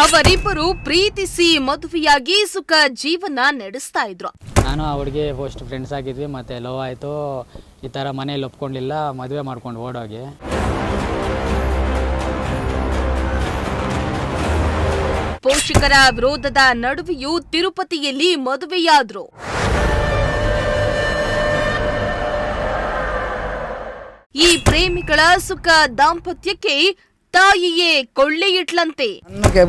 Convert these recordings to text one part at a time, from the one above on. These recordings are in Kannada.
ಅವರಿಬ್ಬರು ಪ್ರೀತಿಸಿ ಮದುವೆಯಾಗಿ ಸುಖ ಜೀವನ ನಡೆಸ್ತಾ ಇದ್ರು. ನಾನು ಅವಳಿಗೆ ಫಸ್ಟ್ ಫ್ರೆಂಡ್ಸ್ ಆಗಿದ್ವಿ, ಮತ್ತೆ ಲವ್ ಆಯಿತು. ಈ ಥರ ಮನೇಲಿ ಒಪ್ಕೊಂಡಿಲ್ಲ, ಮದುವೆ ಮಾಡ್ಕೊಂಡು ಓಡೋಗಿ. ಪೋಷಕರ ವಿರೋಧದ ನಡುವೆಯೂ ತಿರುಪತಿಯಲ್ಲಿ ಮದುವೆಯಾದ್ರು. ಈ ಪ್ರೇಮಿಗಳ ಸುಖ ದಾಂಪತ್ಯಕ್ಕೆ ತಾಯಿಯೇ ಕೊಳ್ಳೆ ಇಟ್ಲಂತೆ. ನನಗೆ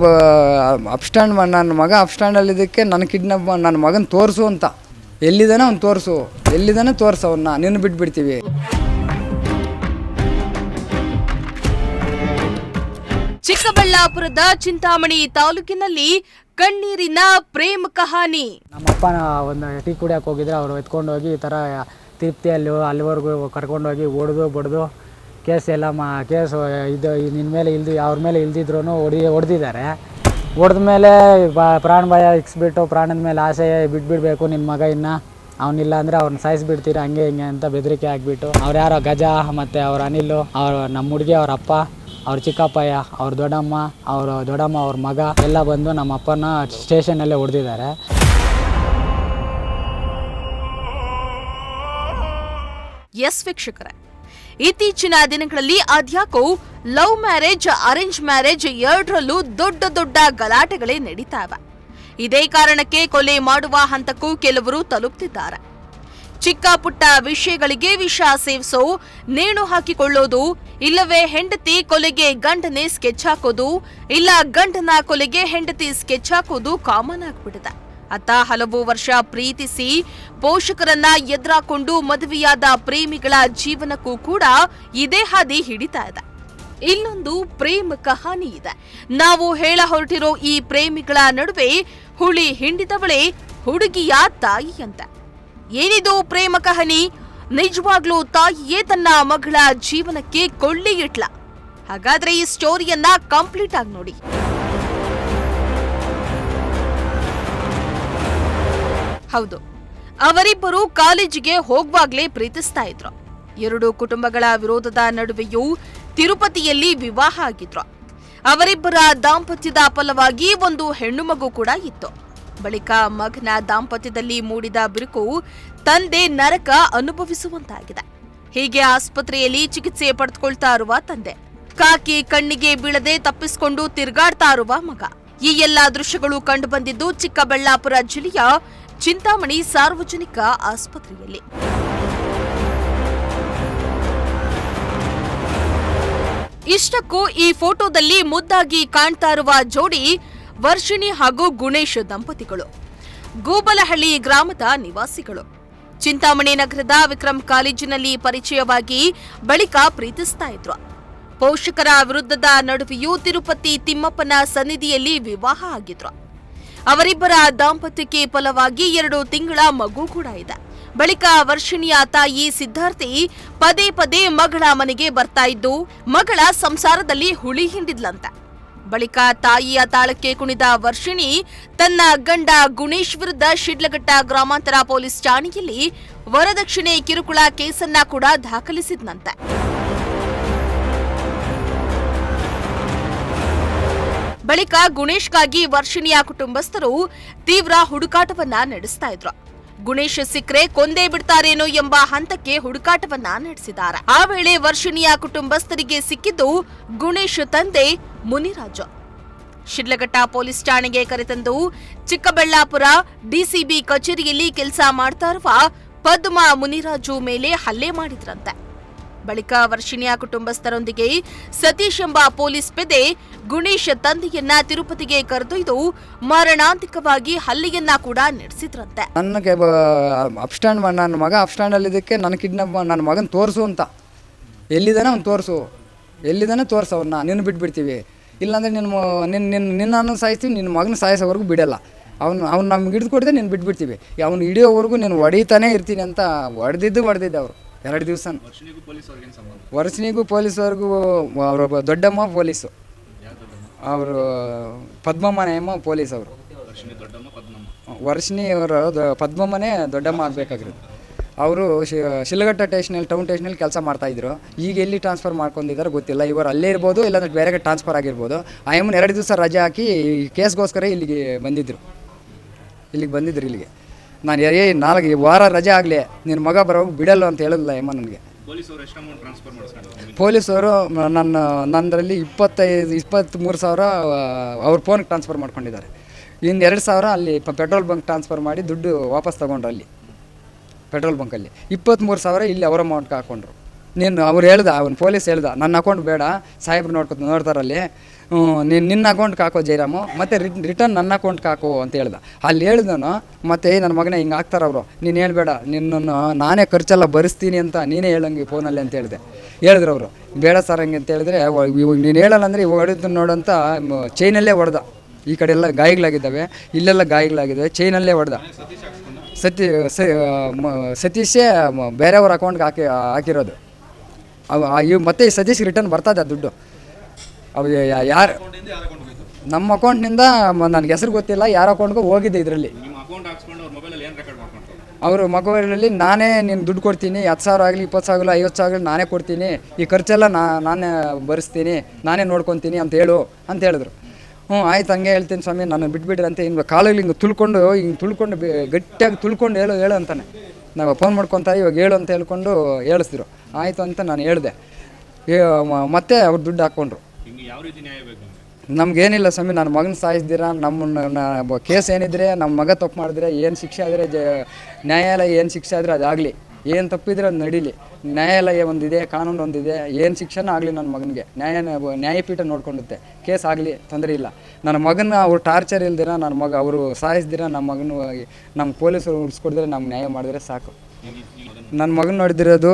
ಅಪ್ಸ್ಟ್ಯಾಂಡ್ ನನ್ನ ಮಗ ಅಪ್ಸ್ಟ್ಯಾಂಡಲ್ಲಿ ಇದಕ್ಕೆ ನನ್ನ ಕಿಡ್ನಾಪ್ ನನ್ನ ಮಗನ ತೋರಿಸು ಅಂತ. ಎಲ್ಲಿದ್ದಾನೆ ಅವ್ನು ತೋರಿಸು, ಎಲ್ಲಿದ್ದಾನೆ ತೋರಿಸು, ಅವನ್ನ ನಿನ್ನ ಬಿಟ್ಬಿಡ್ತೀವಿ. ಚಿಕ್ಕಬಳ್ಳಾಪುರದ ಚಿಂತಾಮಣಿ ತಾಲೂಕಿನಲ್ಲಿ ಕಣ್ಣೀರಿನ ಪ್ರೇಮ ಕಹಾನಿ. ನಮ್ಮಪ್ಪ ಒಂದು ಟೀ ಕುಡಿಯೋಕೆ ಹೋಗಿದ್ರೆ ಅವ್ರು ಎತ್ಕೊಂಡೋಗಿ ಈ ಥರ ತಿರುಪ್ತಿಯಲ್ಲಿ ಅಲ್ಲಿವರೆಗೂ ಕರ್ಕೊಂಡೋಗಿ ಹೊಡೆದು ಕೇಸ್ ಎಲ್ಲ ಕೇಸು ಇದು ನಿನ್ನ ಮೇಲೆ ಅವ್ರ ಮೇಲೆ ಇಲ್ದಿದ್ರು ಹೊಡೆದಿದ್ದಾರೆ. ಹೊಡೆದ ಮೇಲೆ ಪ್ರಾಣ ಭಯ ಇಕ್ಸ್ಬಿಟ್ಟು ಪ್ರಾಣದ ಮೇಲೆ ಆಸೆ ಬಿಟ್ಬಿಡ್ಬೇಕು ನಿನ್ನ ಮಗ, ಇನ್ನು ಅವನಿಲ್ಲ ಅಂದರೆ ಅವ್ರನ್ನ ಸಾಯಿಸ್ಬಿಡ್ತೀರ ಹಂಗೆ ಹಿಂಗೆ ಅಂತ ಬೆದರಿಕೆ ಆಗಿಬಿಟ್ಟು ಅವ್ರು ಯಾರೋ ಗಜ ಮತ್ತು ಅವ್ರ ಅನಿಲು, ನಮ್ಮ ಹುಡುಗಿ ಅವ್ರ ಅಪ್ಪ, ಅವ್ರ ಚಿಕ್ಕಪ್ಪಯ್ಯ, ಅವ್ರ ದೊಡ್ಡಮ್ಮ, ಅವ್ರ ಮಗ ಎಲ್ಲ ಬಂದು ನಮ್ಮ ಅಪ್ಪನ ಸ್ಟೇಷನಲ್ಲೇ ಹೊಡೆದಿದ್ದಾರೆ. ಎಸ್ ವೀಕ್ಷಕರೇ, ಇತ್ತೀಚಿನ ದಿನಗಳಲ್ಲಿ ಅದ್ಯಾಕೋ ಲವ್ ಮ್ಯಾರೇಜ್, ಅರೇಂಜ್ ಮ್ಯಾರೇಜ್ ಎರಡರಲ್ಲೂ ದೊಡ್ಡ ಗಲಾಟೆಗಳೇ ನಡೀತಾವೆ. ಇದೇ ಕಾರಣಕ್ಕೆ ಕೊಲೆ ಮಾಡುವ ಹಂತಕ್ಕೂ ಕೆಲವರು ತಲುಪ್ತಿದ್ದಾರೆ. ಚಿಕ್ಕ ಪುಟ್ಟ ವಿಷಯಗಳಿಗೆ ವಿಷ ಸೇವಿಸೋ, ನೇಣು ಹಾಕಿಕೊಳ್ಳೋದು, ಇಲ್ಲವೇ ಹೆಂಡತಿ ಕೊಲೆಗೆ ಗಂಡನೇ ಸ್ಕೆಚ್ ಹಾಕೋದು, ಇಲ್ಲ ಗಂಡನ ಕೊಲೆಗೆ ಹೆಂಡತಿ ಸ್ಕೆಚ್ ಹಾಕೋದು ಕಾಮನ್ ಆಗ್ಬಿಟ್ಟಿದೆ. ಅತ್ತ ಹಲವು ವರ್ಷ ಪ್ರೀತಿಸಿ ಪೋಷಕರನ್ನ ಎದುರಾಕೊಂಡು ಮದುವೆಯಾದ ಪ್ರೇಮಿಗಳ ಜೀವನಕ್ಕೂ ಕೂಡ ಇದೇ ಹಾದಿ ಹಿಡಿತಾ ಇದೆ. ಇಲ್ಲೊಂದು ಪ್ರೇಮ ಕಹಾನಿ ಇದೆ. ನಾವು ಹೇಳ ಹೊರಟಿರೋ ಈ ಪ್ರೇಮಿಗಳ ನಡುವೆ ಹುಳಿ ಹಿಂಡಿದವಳೇ ಹುಡುಗಿಯ ತಾಯಿ ಅಂತ. ಏನಿದು ಪ್ರೇಮ ಕಹಾನಿ? ನಿಜವಾಗ್ಲೂ ತಾಯಿಯೇ ತನ್ನ ಮಗಳ ಜೀವನಕ್ಕೆ ಕೊಳ್ಳಿ ಇಟ್ಲ? ಹಾಗಾದ್ರೆ ಈ ಸ್ಟೋರಿಯನ್ನ ಕಂಪ್ಲೀಟ್ ಆಗಿ ನೋಡಿ. ಹೌದು, ಅವರಿಬ್ಬರು ಕಾಲೇಜಿಗೆ ಹೋಗುವಾಗ್ಲೇ ಪ್ರೀತಿಸ್ತಾ ಇದ್ರು. ಎರಡು ಕುಟುಂಬಗಳ ವಿರೋಧದ ನಡುವೆಯೂ ತಿರುಪತಿಯಲ್ಲಿ ವಿವಾಹ ಆಗಿದ್ರು. ಅವರಿಬ್ಬರ ದಾಂಪತ್ಯದ ಫಲವಾಗಿ ಒಂದು ಹೆಣ್ಣು ಮಗು ಕೂಡ ಇತ್ತು. ಬಳಿಕ ಮಗನ ದಾಂಪತ್ಯದಲ್ಲಿ ಮೂಡಿದ ಬಿರುಕು ತಂದೆ ನರಕ ಅನುಭವಿಸುವಂತಾಗಿದೆ. ಹೀಗೆ ಆಸ್ಪತ್ರೆಯಲ್ಲಿ ಚಿಕಿತ್ಸೆ ಪಡೆದುಕೊಳ್ತಾ ಇರುವ ತಂದೆ, ಕಾಕಿ ಕಣ್ಣಿಗೆ ಬೀಳದೆ ತಪ್ಪಿಸಿಕೊಂಡು ತಿರುಗಾಡ್ತಾ ಇರುವ ಮಗ. ಈ ಎಲ್ಲಾ ದೃಶ್ಯಗಳು ಕಂಡುಬಂದಿದ್ದು ಚಿಕ್ಕಬಳ್ಳಾಪುರ ಜಿಲ್ಲೆಯ ಚಿಂತಾಮಣಿ ಸಾರ್ವಜನಿಕ ಆಸ್ಪತ್ರೆಯಲ್ಲಿ. ಇಷ್ಟಕ್ಕೂ ಈ ಫೋಟೋದಲ್ಲಿ ಮುದ್ದಾಗಿ ಕಾಣ್ತಾ ಇರುವ ಜೋಡಿ ವರ್ಷಿಣಿ ಹಾಗೂ ಗುಣೇಶ್ ದಂಪತಿಗಳು. ಗೂಬಲಹಳ್ಳಿ ಗ್ರಾಮದ ನಿವಾಸಿಗಳು. ಚಿಂತಾಮಣಿ ನಗರದ ವಿಕ್ರಮ್ ಕಾಲೇಜಿನಲ್ಲಿ ಪರಿಚಯವಾಗಿ ಬಳಿಕ ಪ್ರೀತಿಸ್ತಾ ಇದ್ರು. ಪೋಷಕರ ವಿರುದ್ಧದ ನಡುವೆಯೂ ತಿರುಪತಿ ತಿಮ್ಮಪ್ಪನ ಸನ್ನಿಧಿಯಲ್ಲಿ ವಿವಾಹ ಆಗಿದ್ರು. ಅವರಿಬ್ಬರ ದಾಂಪತ್ಯಕ್ಕೆ ಫಲವಾಗಿ 2 ತಿಂಗಳ ಮಗು ಕೂಡ ಇದೆ. ಬಳಿಕ ವರ್ಷಿಣಿಯ ತಾಯಿ ಸಿದ್ಧಾರ್ಥಿ ಪದೇ ಮಗಳ ಮನೆಗೆ ಬರ್ತಾ ಇದ್ದು ಮಗಳ ಸಂಸಾರದಲ್ಲಿ ಹುಳಿ ಹಿಂಡಿದ್ಲಂತೆ. ಬಳಿಕ ತಾಯಿಯ ತಾಳಕ್ಕೆ ಕುಣಿದ ವರ್ಷಿಣಿ ತನ್ನ ಗಂಡ ಗುಣೇಶ್ ವಿರುದ್ಧ ಶಿಡ್ಲಘಟ್ಟ ಗ್ರಾಮಾಂತರ ಪೊಲೀಸ್ ಠಾಣೆಯಲ್ಲಿ ವರದಕ್ಷಿಣೆ ಕಿರುಕುಳ ಕೇಸನ್ನ ಕೂಡ ದಾಖಲಿಸಿದ್ನಂತೆ. ಬಳಿಕ ಗುಣೇಶ್ಗಾಗಿ ವರ್ಷಿಣಿಯ ಕುಟುಂಬಸ್ಥರು ತೀವ್ರ ಹುಡುಕಾಟವನ್ನ ನಡೆಸ್ತಾ ಇದ್ರು. ಗುಣೇಶ್ ಸಿಕ್ರೆ ಕೊಂದೇ ಬಿಡ್ತಾರೇನೋ ಎಂಬ ಹಂತಕ್ಕೆ ಹುಡುಕಾಟವನ್ನ ನಡೆಸಿದ್ದಾರೆ. ಆ ವೇಳೆ ವರ್ಷಿಣಿಯ ಕುಟುಂಬಸ್ಥರಿಗೆ ಸಿಕ್ಕಿದ್ದು ಗುಣೇಶ್ ತಂದೆ ಮುನಿರಾಜು. ಶಿಡ್ಲಘಟ್ಟ ಪೊಲೀಸ್ ಠಾಣೆಗೆ ಕರೆತಂದು ಚಿಕ್ಕಬಳ್ಳಾಪುರ ಡಿಸಿಬಿ ಕಚೇರಿಯಲ್ಲಿ ಕೆಲಸ ಮಾಡ್ತಾ ಇರುವ ಪದ್ಮ ಮುನಿರಾಜು ಮೇಲೆ ಹಲ್ಲೆ ಮಾಡಿದ್ರಂತೆ. ಬಳಿಕ ವರ್ಷಿಣಿಯ ಕುಟುಂಬಸ್ಥರೊಂದಿಗೆ ಸತೀಶ್ ಎಂಬ ಪೊಲೀಸ್ ಪೇದೆ ಗುಣೇಶ್ ತಂದೆಯನ್ನ ತಿರುಪತಿಗೆ ಕರೆದೊಯ್ದು ಮಾರಣಾಂತಿಕವಾಗಿ ಹಲ್ಲೆಯನ್ನ ಕೂಡ ನಡೆಸಿದ್ರಂತೆ. ನನಗೆ ಅಪ್ಸ್ಟ್ಯಾಂಡ್ ನನ್ನ ಮಗ ಅಪ್ಸ್ಟ್ಯಾಂಡಲ್ಲಿ ಇದಕ್ಕೆ ನನ್ನ ಕಿಡ್ನಾಪ್ ನನ್ನ ಮಗನ ತೋರಿಸು ಅಂತ. ಎಲ್ಲಿದ್ದಾನೆ ಅವ್ನು ತೋರಿಸು, ಎಲ್ಲಿದ್ದಾನೆ ತೋರಿಸು, ಅವನ್ನ ನಿನ್ನ ಬಿಟ್ಬಿಡ್ತೀವಿ. ಇಲ್ಲಾಂದರೆ ನಿನ್ನನ್ನು ಸಾಯಿಸ್ತೀವಿ, ನಿನ್ನ ಮಗನ ಸಾಯಿಸೋವರೆಗೂ ಬಿಡಲ್ಲ. ಅವ್ನು ನಮ್ಗೆ ಹಿಡಿದು ಕೊಡ್ದೆ ನೀನು ಬಿಟ್ಬಿಡ್ತೀವಿ. ಅವ್ನು ಹಿಡಿಯೋವರೆಗೂ ನೀನು ಹೊಡಿತಾನೆ ಇರ್ತೀನಿ ಅಂತ ಹೊಡೆದಿದ್ದೆ ಅವರು 2 ದಿವಸ. ವರ್ಷಿಣಿಗೂ ಪೊಲೀಸ್ವರೆಗೂ ಅವರು ದೊಡ್ಡಮ್ಮ ಪೊಲೀಸು, ಅವರು ಪದ್ಮಮ್ಮನೇ ಅಮ್ಮ ಪೊಲೀಸ್. ಅವರು ವರ್ಷಿಣಿ ಅವರು ಪದ್ಮಮ್ಮನೇ ದೊಡ್ಡಮ್ಮ ಆಗಬೇಕಾಗಿರೋದು. ಅವರು ಶಿಲಘಟ್ಟ ಟೇಷನಲ್ಲಿ ಟೌನ್ ಟೇಷನಲ್ಲಿ ಕೆಲಸ ಮಾಡ್ತಾಯಿದ್ರು. ಈಗ ಎಲ್ಲಿ ಟ್ರಾನ್ಸ್ಫರ್ ಮಾಡ್ಕೊಂಡಿದ್ದಾರೆ ಗೊತ್ತಿಲ್ಲ. ಇವರು ಅಲ್ಲೇ ಇರ್ಬೋದು, ಇಲ್ಲಾಂದ್ರೆ ಬೇರೆ ಕಡೆ ಟ್ರಾನ್ಸ್ಫರ್ ಆಗಿರ್ಬೋದು. ಆ ಎಮ್ಮನ 2 ದಿವಸ ರಜೆ ಹಾಕಿ ಕೇಸ್ಗೋಸ್ಕರ ಇಲ್ಲಿಗೆ ಬಂದಿದ್ದರು. ಇಲ್ಲಿಗೆ ನಾನು 4 ವಾರ ರಜೆ ಆಗಲಿ ನಿನ್ನ ಮಗ ಬರೋವಾಗ ಬಿಡಲ್ಲ ಅಂತ ಹೇಳಿಲ್ಲ ಎಮ್ಮ ನನಗೆ. ಪೊಲೀಸವರು ನನ್ನರಲ್ಲಿ 23,000 ಅವ್ರ ಫೋನ್ಗೆ ಟ್ರಾನ್ಸ್ಫರ್ ಮಾಡ್ಕೊಂಡಿದ್ದಾರೆ. ಇನ್ನು 2,000 ಅಲ್ಲಿ ಪೆಟ್ರೋಲ್ ಬಂಕ್ ಟ್ರಾನ್ಸ್ಫರ್ ಮಾಡಿ ದುಡ್ಡು ವಾಪಸ್ ತೊಗೊಂಡ್ರು. ಅಲ್ಲಿ ಪೆಟ್ರೋಲ್ ಬಂಕಲ್ಲಿ 23,000 ಇಲ್ಲಿ ಅವ್ರ ಅಮೌಂಟ್ಗೆ ಹಾಕ್ಕೊಂಡ್ರು. ಅವ್ರು ಅವ್ನು ಪೊಲೀಸ್ ಹೇಳ್ದ, ನನ್ನ ಅಕೌಂಟ್ ಬೇಡ, ಸಾಹೇಬ್ರು ನೋಡ್ತಾರಲ್ಲಿ, ನಿನ್ನ ಅಕೌಂಟ್ಗೆ ಹಾಕೋ ಜೈರಾಮು, ಮತ್ತು ರಿಟರ್ನ್ ನನ್ನ ಅಕೌಂಟ್ಗೆ ಹಾಕೋ ಅಂತ ಹೇಳ್ದ. ಅಲ್ಲಿ ಹೇಳ್ದನು, ಮತ್ತು ನನ್ನ ಮಗನೇ ಹಿಂಗೆ ಹಾಕ್ತಾರೆ ಅವರು, ನೀನು ಹೇಳ್ಬೇಡ, ನಿನ್ನನ್ನು ನಾನೇ ಖರ್ಚೆಲ್ಲ ಭರಿಸ್ತೀನಿ ಅಂತ ನೀನೇ ಹೇಳಂಗೆ ಫೋನಲ್ಲಿ ಅಂತ ಹೇಳಿದ್ರು ಅವರು. ಬೇಡ ಸರ್ ಹಂಗೆ ಅಂತ ಹೇಳಿದ್ರೆ, ಇವಾಗ ನೀನು ಹೇಳಲ್ಲ ಅಂದರೆ ಇವಾಗ ಹೊಡಿತು ನೋಡಂತ ಚೈನಲ್ಲೇ ಹೊಡೆದ. ಈ ಕಡೆ ಎಲ್ಲ ಗಾಯಗಳಾಗಿದ್ದಾವೆ, ಇಲ್ಲೆಲ್ಲ ಗಾಯಗಳಾಗಿದ್ದಾವೆ, ಚೈನಲ್ಲೇ ಹೊಡೆದ. ಸತೀಶೇ ಬೇರೆಯವ್ರ ಅಕೌಂಟ್ಗೆ ಹಾಕಿರೋದು. ಮತ್ತೆ ಈ ಸತೀಶ್ ರಿಟರ್ನ್ ಬರ್ತದೆ ದುಡ್ಡು. ಅವು ಯಾರು ನಮ್ಮ ಅಕೌಂಟ್ನಿಂದ ನನಗೆ ಹೆಸರು ಗೊತ್ತಿಲ್ಲ, ಯಾರ ಅಕೌಂಟ್ಗೂ ಹೋಗಿದೆ. ಇದರಲ್ಲಿ ಅವರು ಮೊಬೈಲಲ್ಲಿ ನಾನೇ ನೀನು ದುಡ್ಡು ಕೊಡ್ತೀನಿ, 10,000 ಆಗಲಿ 20,000 50,000 ನಾನೇ ಕೊಡ್ತೀನಿ, ಈ ಖರ್ಚೆಲ್ಲ ನಾನೇ ಭರಿಸ್ತೀನಿ, ನಾನೇ ನೋಡ್ಕೊತೀನಿ ಅಂತ ಹೇಳಿದ್ರು. ಆಯ್ತು ಹಂಗೆ ಹೇಳ್ತೀನಿ ಸ್ವಾಮಿ, ನಾನು ಬಿಟ್ಬಿಡ್ರಿ ಅಂತ ಹಿಂಗೆ ಕಾಲಲ್ಲಿ ಹಿಂಗೆ ತುಳ್ಕೊಂಡು ಗಟ್ಟಿಯಾಗಿ ತುಳ್ಕೊಂಡು ಹೇಳು ಅಂತಾನೆ. ನಾವು ಫೋನ್ ಮಾಡ್ಕೊತಾರೆ, ಇವಾಗ ಹೇಳು ಅಂತ ಹೇಳ್ಕೊಂಡು ಹೇಳಿಸಿದ್ರು. ಆಯಿತು ಅಂತ ನಾನು ಹೇಳಿದೆ. ಮತ್ತೆ ಅವ್ರು ದುಡ್ಡು ಹಾಕ್ಕೊಂಡ್ರು. ನಮಗೇನಿಲ್ಲ ಸ್ವಾಮಿ, ನನ್ನ ಮಗನ ಸಾಯಿಸ್ದಿರ, ನಮ್ಮ ಕೇಸ್ ಏನಿದ್ರೆ, ನಮ್ಮ ಮಗ ತಪ್ಪು ಮಾಡಿದ್ರೆ ಏನು ಶಿಕ್ಷೆ ಆದರೆ ನ್ಯಾಯಾಲಯ ಏನು ಶಿಕ್ಷೆ ಆದರೆ ಅದಾಗಲಿ, ಏನು ತಪ್ಪಿದ್ರೆ ಅದು ನಡೀಲಿ. ನ್ಯಾಯಾಲಯ ಒಂದಿದೆ, ಕಾನೂನು ಒಂದಿದೆ, ಏನು ಶಿಕ್ಷಣ ಆಗಲಿ ನನ್ನ ಮಗನಿಗೆ ನ್ಯಾಯಪೀಠ ನೋಡ್ಕೊಂಡುತ್ತೆ. ಕೇಸ್ ಆಗಲಿ, ತೊಂದರೆ ಇಲ್ಲ. ನನ್ನ ಮಗನ ಅವ್ರು ಟಾರ್ಚರ್ ಇಲ್ದಿರ, ನನ್ನ ಮಗ ಅವರು ಸಾಯಿಸ್ದಿರ, ನಮ್ಮ ಪೊಲೀಸರು ಉಳಿಸ್ಕೊಡಿದ್ರೆ, ನಮ್ಗೆ ನ್ಯಾಯ ಮಾಡಿದ್ರೆ ಸಾಕು. ನನ್ನ ಮಗನ ನೋಡಿದಿರೋದು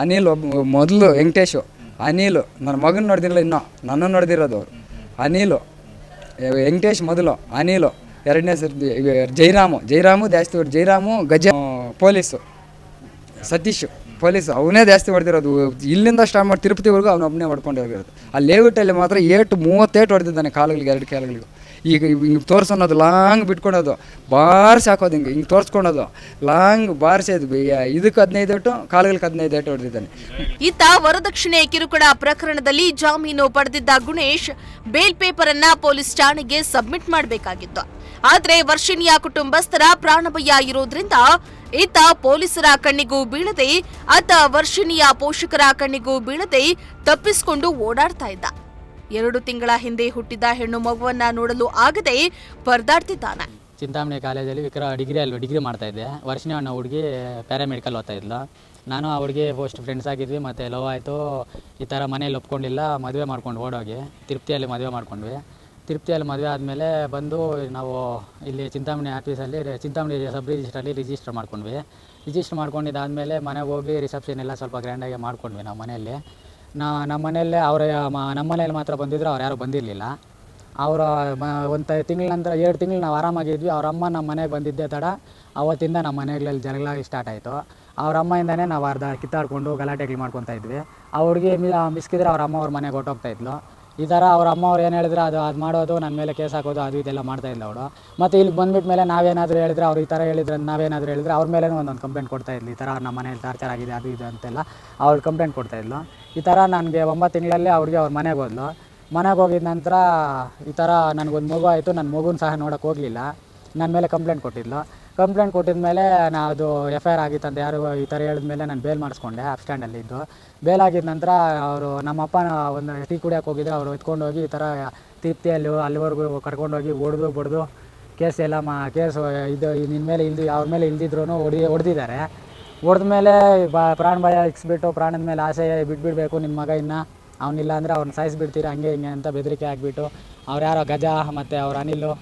ಅನಿಲ್, ಮೊದಲು ವೆಂಕಟೇಶು, ಅನಿಲು. ನನ್ನ ಮಗನ ನೋಡಿದಿರಲ್ಲ, ಇನ್ನೂ ನನ್ನನ್ನು ನೋಡಿದಿರೋದು ಅವರು. ಅನಿಲು, ವೆಂಕಟೇಶ್ ಮೊದಲು, ಅನಿಲು ಎರಡನೇ ಸರ್ತಿ, ಜೈರಾಮು ಜಾಸ್ತಿ ಹೊಡೆದು, ಜೈರಾಮು ಗಜ ಪೊಲೀಸು, ಸತೀಶು ಪೊಲೀಸು, ಅವನೇ ಜಾಸ್ತಿ ಹೊಡೆದಿರೋದು. ಇಲ್ಲಿಂದ ಸ್ಟಾರ್ಟ್ ಮಾಡಿ ತಿರುಪತಿವರೆಗೂ ಅವನೊಬ್ಬನೇ ಹೊಡ್ಕೊಂಡಿರೋದು. ಆ ಲೇಔಟಲ್ಲಿ ಮಾತ್ರ 38 ಹೊಡೆದಿದ್ದಾನೆ ಕಾಲುಗಳಿಗೆ, 2 ಕಾಲುಗಳಿಗೂ. ಈಗ ಹಿಂಗೆ ತೋರಿಸೋದು, ಲಾಂಗ್ ಬಿಟ್ಕೊಳೋದು, ಬಾರ್ಸಿ ಹಾಕೋದು, ಹಿಂಗೆ ತೋರಿಸ್ಕೊಳೋದು, ಲಾಂಗ್ ಬಾರಿಸೋದು. ಇದಕ್ಕೆ 15 ಏಟು, ಕಾಲುಗಳಿಗೆ 15 ಏಟು ಹೊಡೆದಿದ್ದಾನೆ. ಈತ ವರದಕ್ಷಿಣೆ ಕಿರುಕುಳ ಪ್ರಕರಣದಲ್ಲಿ ಜಾಮೀನು ಪಡೆದಿದ್ದ ಗುಣೇಶ್ ಬೇಲ್ ಪೇಪರ್ ಅನ್ನ ಪೊಲೀಸ್ ಠಾಣೆಗೆ ಸಬ್ಮಿಟ್ ಮಾಡಬೇಕಾಗಿತ್ತು. ಆದ್ರೆ ವರ್ಷಿಣಿಯ ಕುಟುಂಬಸ್ಥರ ಪ್ರಾಣಭಯ ಇರೋದ್ರಿಂದ ಈತ ಪೊಲೀಸರ ಕಣ್ಣಿಗೂ ಬೀಳದೆ, ಆತ ವರ್ಷಿಣಿಯ ಪೋಷಕರ ಕಣ್ಣಿಗೂ ಬೀಳದೆ ತಪ್ಪಿಸಿಕೊಂಡು ಓಡಾಡ್ತಾ ಇದ್ದ. 2 ತಿಂಗಳ ಹಿಂದೆ ಹುಟ್ಟಿದ ಹೆಣ್ಣು ಮಗುವನ್ನ ನೋಡಲು ಆಗದೆ ಪರದಾಡ್ತಿದ್ದಾನೆ. ಚಿಂತಾಮಣಿ ಕಾಲೇಜಲ್ಲಿ ಡಿಗ್ರಿ ಮಾಡ್ತಾ ಇದ್ದೆ. ವರ್ಷಿಣಿ ಅನ್ನೋ ಹುಡುಗಿ ಪ್ಯಾರಾಮೆಡಿಕಲ್ ಓದ್ತಾ ಇದ್ಲು. ನಾನು ಆ ಹುಡುಗಿ ಫಸ್ಟ್ ಫ್ರೆಂಡ್ಸ್ ಆಗಿದ್ವಿ, ಮತ್ತು ಲವ್ ಆಯಿತು. ಈ ಥರ ಮನೇಲಿ ಒಪ್ಕೊಂಡಿಲ್ಲ, ಮದುವೆ ಮಾಡ್ಕೊಂಡು ಓಡೋಗಿ ತಿರುಪತಿಯಲ್ಲಿ ಮದುವೆ ಮಾಡ್ಕೊಂಡ್ವಿ. ತಿರುಪತಿಯಲ್ಲಿ ಮದುವೆ ಆದಮೇಲೆ ಬಂದು ನಾವು ಇಲ್ಲಿ ಚಿಂತಾಮಣಿ ಆಫೀಸಲ್ಲಿ, ಚಿಂತಾಮಣಿ ಸಬ್ ರಿಜಿಸ್ಟ್ರಲ್ಲಿ ರಿಜಿಸ್ಟರ್ ಮಾಡ್ಕೊಂಡ್ವಿ. ರಿಜಿಸ್ಟರ್ ಮಾಡ್ಕೊಂಡಿದ್ದಾದಮೇಲೆ ಮನೆಗೆ ಹೋಗಿ ರಿಸೆಪ್ಷನ್ ಎಲ್ಲ ಸ್ವಲ್ಪ ಗ್ರ್ಯಾಂಡಾಗಿ ಮಾಡ್ಕೊಂಡ್ವಿ ನಾವು ಮನೆಯಲ್ಲಿ. ನಮ್ಮ ಮನೆಯಲ್ಲೇ ನಮ್ಮ ಮನೇಲಿ ಮಾತ್ರ ಬಂದಿದ್ರು, ಅವ್ರು ಯಾರೂ ಬಂದಿರಲಿಲ್ಲ. ಅವರ ಒಂದು ತಿಂಗಳ ನಂತರ 2 ತಿಂಗಳು ನಾವು ಆರಾಮಾಗಿದ್ವಿ. ಅವ್ರ ಅಮ್ಮ ನಮ್ಮ ಮನೆಗೆ ಬಂದಿದ್ದೆ ತಡ, ಅವತ್ತಿಂದ ನಮ್ಮ ಮನೆಗಳಲ್ಲಿ ಜಗಳಾಗಿ ಸ್ಟಾರ್ಟ್ ಆಯಿತು. ಅವ್ರ ಅಮ್ಮಯಿಂದನೇ ನಾವು ಅರ್ಧ ಕಿತ್ತಾಡ್ಕೊಂಡು ಗಲಾಟೆಗಳು ಮಾಡ್ಕೊತಾ ಇದ್ವಿ. ಅವ್ರಿಗೆ ಮಿಸ್ಕಿದ್ರೆ ಅವ್ರ ಅಮ್ಮ ಅವ್ರ ಮನೆಗೆ ಹೊಟ್ಟೋಗ್ತಾಯಿದ್ಲು. ಈ ಥರ ಅವ್ರ ಅಮ್ಮ ಅವ್ರು ಏನು ಹೇಳಿದ್ರೆ ಅದು ಮಾಡೋದು, ನನ್ನ ಮೇಲೆ ಕೇಸ್ ಹಾಕೋದು, ಅದು ಇದೆಲ್ಲ ಮಾಡ್ತಾಯಿದ್ಲು ಅವಳು. ಮತ್ತು ಇಲ್ಲಿ ಬಂದ್ಬಿಟ್ಟ ಮೇಲೆ ನಾವೇನಾದರೂ ಹೇಳಿದ್ರೆ, ಅವ್ರು ಈ ಥರ ಹೇಳಿದ್ರೆ, ನಾವೇನಾದರೂ ಹೇಳಿದ್ರೆ ಅವ್ರ ಮೇಲೆ ಒಂದೊಂದು ಕಂಪ್ಲೇಂಟ್ ಕೊಡ್ತಾಯಿದ್ಲು. ಈ ಥರ ನಮ್ಮ ಮನೇಲಿ ಟಾರ್ಚರ್ ಆಗಿದೆ, ಅದು ಇದು ಅಂತೆಲ್ಲ ಅವ್ಳು ಕಂಪ್ಲೇಂಟ್ ಕೊಡ್ತಾಯಿದ್ಲು. ಈ ಥರ ನನಗೆ 9 ತಿಂಗಳಲ್ಲೇ ಅವ್ರಿಗೆ ಅವ್ರ ಮನೆಗೆ ಹೋದ್ಲು. ಮನೆಗೆ ಹೋಗಿದ ನಂತರ ಈ ಥರ ನನಗೊಂದು ಮಗು ಆಯಿತು. ನನ್ನ ಮಗುನ ಸಹ ನೋಡೋಕೆ ಹೋಗಲಿಲ್ಲ. ನನ್ನ ಮೇಲೆ ಕಂಪ್ಲೇಂಟ್ ಕೊಟ್ಟಿದ್ಲು. ಕಂಪ್ಲೇಂಟ್ ಕೊಟ್ಟಿದ ಮೇಲೆ ಅದು FIR ಆಗಿತ್ತು ಅಂತ ಯಾರು ಈ ಥರ ಹೇಳಿದ್ಮೇಲೆ ನಾನು ಬೇಲ್ ಮಾಡಿಸ್ಕೊಂಡೆ. ಅಪ್ಸ್ಟ್ಯಾಂಡಲ್ಲಿದ್ದು ಬೇಲ್ ಆಗಿದ ನಂತರ ಅವರು ನಮ್ಮಪ್ಪನ ಒಂದು ಟೀ ಕುಡಿಯೋಕೆ ಹೋಗಿದ್ದೆ. ಅವರು ಎತ್ಕೊಂಡು ಹೋಗಿ ಈ ಥರ ತಿರುಪ್ತಿಯಲ್ಲಿ ಅಲ್ಲಿವರೆಗೂ ಕರ್ಕೊಂಡೋಗಿ ಬಡ್ದು ಕೇಸ್ ಎಲ್ಲ ಕೇಸು ಇದು ನಿನ್ನ ಮೇಲೆ ಅವ್ರ ಮೇಲೆ ಇಲ್ದಿದ್ರು ಹೊಡೆದಿದ್ದಾರೆ. ಹೊಡೆದ ಮೇಲೆ ಪ್ರಾಣ ಭಯ ಇಕ್ಸ್ಬಿಟ್ಟು, ಪ್ರಾಣದ ಮೇಲೆ ಆಸೆ ಬಿಟ್ಬಿಡಬೇಕು ನಿಮ್ಮ ಮಗ, ಅವನಿಲ್ಲ ಅಂದರೆ ಅವ್ರನ್ನ ಸಾಯಿಸಿಬಿಡ್ತೀರ, ಹಂಗೆ ಹಿಂಗೆ ಅಂತ ಬೆದರಿಕೆ ಆಗಿಬಿಟ್ಟು ಅವ್ರು ಯಾರೋ ಗಜ ಮತ್ತು ಅವ್ರ ಅನಿಲು,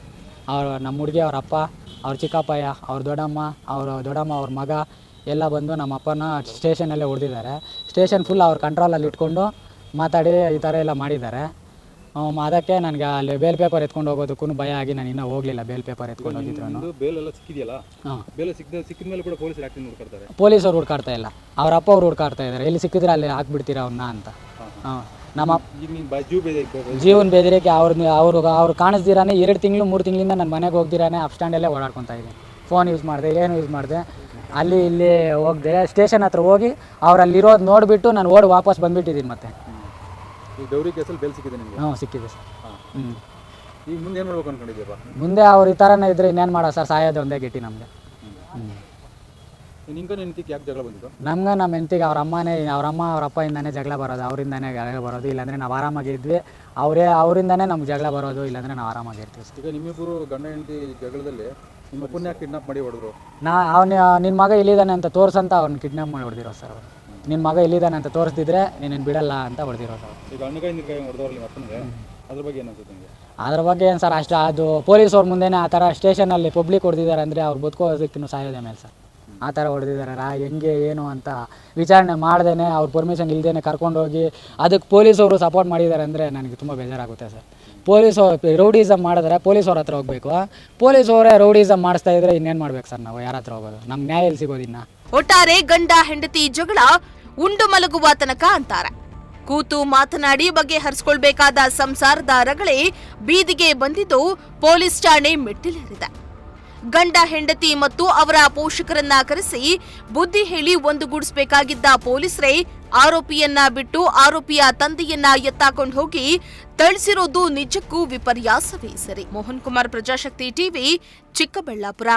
ನಮ್ಮ ಹುಡುಗಿ, ಅವ್ರ ಅಪ್ಪ, ಅವ್ರ ಚಿಕ್ಕಪ್ಪಯ್ಯ, ಅವ್ರ ದೊಡ್ಡಮ್ಮ, ಅವ್ರ ಮಗ ಎಲ್ಲ ಬಂದು ನಮ್ಮ ಅಪ್ಪನ ಸ್ಟೇಷನಲ್ಲೇ ಹೊಡೆದಿದ್ದಾರೆ. ಸ್ಟೇಷನ್ ಫುಲ್ ಅವ್ರ ಕಂಟ್ರೋಲಲ್ಲಿ ಇಟ್ಕೊಂಡು ಮಾತಾಡಿ ಈ ಥರ ಎಲ್ಲ ಮಾಡಿದ್ದಾರೆ. ಅದಕ್ಕೆ ನನಗೆ ಅಲ್ಲಿ ಬೇಲ್ ಪೇಪರ್ ಎತ್ಕೊಂಡು ಹೋಗೋದಕ್ಕೂ ಭಯ ಆಗಿ ನಾನು ಇನ್ನೂ ಹೋಗಲಿಲ್ಲ. ಬೇಲ್ ಪೇಪರ್ ಎತ್ಕೊಂಡು ಹೋಗಿದ್ರು. ಬೇಲೆಲ್ಲ ಸಿಕ್ಕಿದೆಯಲ್ಲ, ಬೇಲೆ ಸಿಕ್ಕಿದ ಮೇಲೆ ಕೂಡ ಪೊಲೀಸರು ಯಾಕೆ ಹುಡುಕಾಡ್ತಾರೆ? ಪೊಲೀಸರು ಹುಡುಕಾಡ್ತಾ ಇಲ್ಲ, ಅವ್ರ ಅಪ್ಪ ಅವ್ರು ಹುಡುಕಾಡ್ತಾ ಇದ್ದಾರೆ. ಎಲ್ಲಿ ಸಿಕ್ಕಿದ್ರೆ ಅಲ್ಲಿ ಹಾಕ್ಬಿಡ್ತೀರಾ ಅವನ್ನ ಅಂತ. ನಮ್ಮ ಜೀವನ ಬೆದರಿಕೆ ಅವ್ರು ಕಾಣಿಸ್ದಿರಾನೆ 2 ತಿಂಗಳು 3 ತಿಂಗಳಿಂದ ನನ್ನ ಮನೆಗೆ ಹೋಗ್ದಿರಾನೆ ಅಪ್ ಸ್ಟ್ಯಾಂಡಲ್ಲೇ ಓಡಾಡ್ಕೊತಾ ಇದ್ದೀನಿ. ಫೋನ್ ಯೂಸ್ ಮಾಡಿದೆ, ಏನು ಯೂಸ್ ಮಾಡಿದೆ, ಅಲ್ಲಿ ಇಲ್ಲಿ ಹೋಗದೆ ಸ್ಟೇಷನ್ ಹತ್ರ ಹೋಗಿ ಅವ್ರು ಅಲ್ಲಿರೋದು ನೋಡಿಬಿಟ್ಟು ನಾನು ಓಡಿ ವಾಪಸ್ ಬಂದುಬಿಟ್ಟಿದ್ದೀನಿ ಮತ್ತೆ. ಈ ಗೌರಿ ಕೇಸಲ್ಲಿ ಬೇಲ್ ಸಿಕ್ಕಿದೆ ನಿಮಗೆ? ಹ್ಞೂ ಸಿಕ್ಕಿದೆ ಸರ್. ಹ್ಞೂ ಈಗ ಮುಂದೆ ಏನು ಮಾಡ್ಬೇಕು ಅನ್ಕೊಂಡಿದ್ದೀಯಪ್ಪ? ಮುಂದೆ ಅವ್ರು ಈ ಥರನೇ ಇದ್ರೆ ಇನ್ನೇನು ಮಾಡೋ ಸರ್, ಸಾಯೋದು ಒಂದೇ ಗಿಟ್ಟಿ ನಮಗೆ. ನಿಂಗೆ ನಿನ್ನ ಹೆಂಡತಿಗೆ ಯಾಕೆ ಜಗಳ ಬಂದಿದ್ದು? ನಮ್ಗೆ ನಮ್ಮ ಹೆಂಡತಿಗೆ ಅವ್ರ ಅಮ್ಮ ಅವ್ರ ಅಪ್ಪಯಿಂದನೇ ಜಗಳ ಬರೋದು, ಅವರಿಂದನೇ ಜಗಳ ಬರೋದು. ಇಲ್ಲಾಂದರೆ ನಾವು ಆರಾಮಾಗಿದ್ವಿ, ಅವರಿಂದನೇ ನಮ್ಗೆ ಜಗಳ ಬರೋದು, ಇಲ್ಲಾಂದರೆ ನಾವು ಆರಾಮಾಗಿರ್ತೀವಿ ಸರ್. ಈಗ ನಿಮ್ಮಿಬ್ಬರು ಗಂಡ ಹೆಂಡತಿ ಜಗಳದಲ್ಲಿ ನಿಮ್ಮ ಅಪ್ಪನ ಯಾಕೆ ಕಿಡ್ನಾಪ್ ಮಾಡಿ ಹೊಡೆದ್ರು? ನಿನ್ನ ಮಗ ಇಲ್ಲಿದ್ದಾನೆ ಅಂತ ತೋರಿಸಂತ ಅವ್ರನ್ನ ಕಿಡ್ನಾಪ್ ಮಾಡಿ ಹೊಡೆದಿರೋ ಸರ್ ಅವರು. ನಿನ್ನ ಮಗ ಇಲ್ಲಿದ್ದಾನೆ ಅಂತ ತೋರಿಸ್ತಿದ್ರೆ ನೀನು ಬಿಡಲ್ಲ ಅಂತ ಹೊಡೆದಿರೋ ಸರ್. ಈಗ ಹಣ್ಣುಕಾಯಿ ನೀರ್ಕಾಯಿ ಹೊಡೆದವ್ರು ನಿಮ್ಮ ಅಪ್ಪನಿಗೆ, ಅದ್ರ ಬಗ್ಗೆ ಏನು ಅನ್ಸುತ್ತೆ ನಿಮಗೆ? ಅದ್ರ ಬಗ್ಗೆ ಏನು ಸರ್, ಅಷ್ಟು ಅದು ಪೊಲೀಸವ್ರ ಮುಂದೆನೇ ಆ ಥರ ಸ್ಟೇಷನಲ್ಲಿ ಪಬ್ಲಿಕ್ ಹೊಡೆದಿದ್ದಾರೆ ಅಂದರೆ ಅವ್ರು ಬದುಕೋದಕ್ಕಿನ್ನೂ ಸಾಯೋದೇ ಮೇಲೆ ಸರ್. ಆ ಥರ ಹೊಡೆದಿದ್ದಾರೆ. ಹೆಂಗೆ ಏನು ಅಂತ ವಿಚಾರಣೆ ಮಾಡ್ದೇ ಅವ್ರ ಪರ್ಮಿಷನ್ ಇಲ್ಲದೇ ಕರ್ಕೊಂಡೋಗಿ ಅದಕ್ಕೆ ಪೊಲೀಸವರು ಸಪೋರ್ಟ್ ಮಾಡಿದ್ದಾರೆ ಅಂದರೆ ನನಗೆ ತುಂಬ ಬೇಜಾರಾಗುತ್ತೆ ಸರ್. ಪೊಲೀಸವ್ರು ರೌಡಿಸಮ್ ಮಾಡಿದ್ರೆ ಪೊಲೀಸವ್ರ ಹತ್ರ ಹೋಗ್ಬೇಕು, ಪೊಲೀಸವರೇ ರೌಡಿಸಮ್ ಮಾಡಿಸ್ತಾ ಇದ್ರೆ ಇನ್ನೇನು ಮಾಡ್ಬೇಕು ಸರ್, ನಾವು ಯಾರ ಹತ್ರ ಹೋಗೋದು? ನಮ್ಗೆ ನ್ಯಾಯ ಎಲ್ಲಿ ಸಿಗೋದಿನ್ನ? ಒಟ್ಟಾರೆ ಗಂಡ ಹೆಂಡತಿ ಜಗಳ ಉಂಡು ಮಲಗುವ ತನಕ ಅಂತಾರೆ. ಕೂತು ಮಾತನಾಡಿ ಬಗೆಹರಿಸಿಕೊಳ್ಬೇಕಾದ ಸಂಸಾರದ ರಗಳೆ ಬೀದಿಗೆ ಬಂದಿದ್ದು ಪೊಲೀಸ್ ಠಾಣೆ ಮೆಟ್ಟಿಲೇರಿದೆ. ಗಂಡ ಹೆಂಡತಿ ಮತ್ತು ಅವರ ಪೋಷಕರನ್ನ ಕರೆಸಿ ಬುದ್ಧಿ ಹೇಳಿ ಒಂದುಗೂಡಿಸಬೇಕಾಗಿದ್ದ ಪೊಲೀಸರೇ ಆರೋಪಿಯನ್ನ ಬಿಟ್ಟು ಆರೋಪಿಯ ತಂದೆಯನ್ನ ಎತ್ತಾಕೊಂಡು ಹೋಗಿ ಥಳಿಸಿರೋದು ನಿಜಕ್ಕೂ ವಿಪರ್ಯಾಸವೇ ಸರಿ. ಮೋಹನ್ ಕುಮಾರ್, ಪ್ರಜಾಶಕ್ತಿ ಟಿವಿ, ಚಿಕ್ಕಬಳ್ಳಾಪುರ.